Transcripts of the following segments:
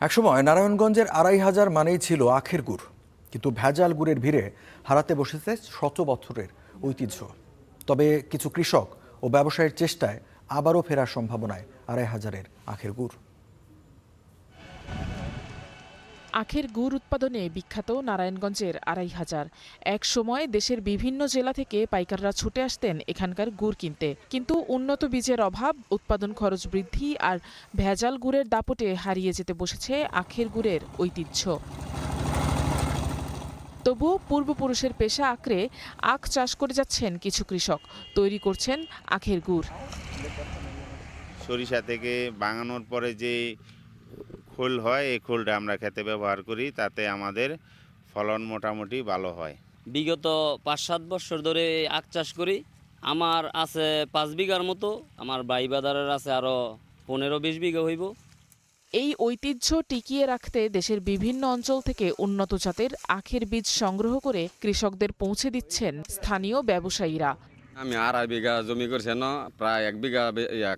একসময় নারায়ণগঞ্জের ২৫০০ মানেই ছিল আখের গুড়, কিন্তু ভেজাল গুড়ের ভিড়ে হারাতে বসেছে শত বছরের ঐতিহ্য। তবে কিছু কৃষক ও ব্যবসায়ীর চেষ্টায় আবারও ফেরার সম্ভাবনায় ২৫০০-এর আখের গুড়। আখের গুড় উৎপাদনে বিখ্যাত নারায়ণগঞ্জের ২৫০০। এক সময় দেশের বিভিন্ন জেলা থেকে পাইকাররা ছুটে আসতেন এখানকার গুড় কিনতে, কিন্তু উন্নত বীজের অভাব, উৎপাদন খরচ বৃদ্ধি আর ভেজাল গুড়ের দাপটে হারিয়ে যেতে বসেছে আখের গুড়ের ঐতিহ্য। তবুও পূর্বপুরুষের পেশা আঁকড়ে আখ চাষ করে যাচ্ছেন কিছু কৃষক, তৈরি করছেন আখের গুড়। সরিষা থেকে ভাঙানোর পরে যে খোল হয়, এই খোলটা আমরা খেতে ব্যবহার করি, তাতে আমাদের ফলন মোটামুটি ভালো হয়। বিগত ৫-৭ বছর ধরে আখ চাষ করি। আমার আছে ৫ বিঘার মতো, আমার ভাই বাদারের আছে আরও ১৫-২০ বিঘা হইব। এই ঐতিহ্য টিকিয়ে রাখতে দেশের বিভিন্ন অঞ্চল থেকে উন্নত জাতের আখের বীজ সংগ্রহ করে কৃষকদের পৌঁছে দিচ্ছেন স্থানীয় ব্যবসায়ীরা। আমি ২.৫ বিঘা জমি করছি, প্রায় ১ বিঘা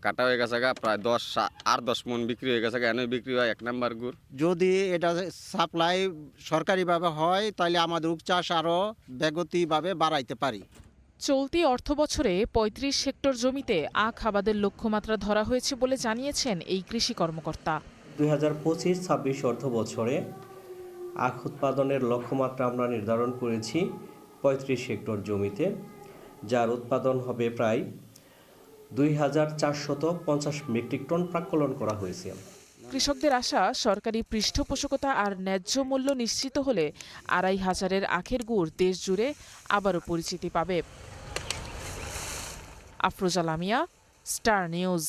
কাটা হয়ে গেছে, প্রায় ১০ মন বিক্রি হয়ে গেছে, এনে বিক্রি হয় ১ নম্বর গুড়। যদি এটা সাপ্লাই সরকারিভাবে হয় তাহলে আমাদের উপ চাষ আরও ব্যাগতিভাবে বাড়াইতে পারি। চলতি অর্থবছরে ৩৫ হেক্টর জমিতে আখ আবাদের লক্ষ্যমাত্রা ধরা হয়েছে বলে জানিয়েছেন এই কৃষি কর্মকর্তা। ২০২৫-২৬ অর্থ বছরে আখ উৎপাদনের লক্ষ্যমাত্রা আমরা নির্ধারণ করেছি ৩৫ হেক্টর জমিতে, যার উৎপাদন হবে প্রায় ২,৪৫০ মেট্রিক টন প্রাক্কলন করা হয়েছে। কৃষকদের আশা, সরকারি পৃষ্ঠপোষকতা আর ন্যায্য মূল্য নিশ্চিত হলে ২৫০০-এর আখের গুড় দেশ জুড়ে আবারও পরিচিতি পাবে। Afroza Lamia, star news.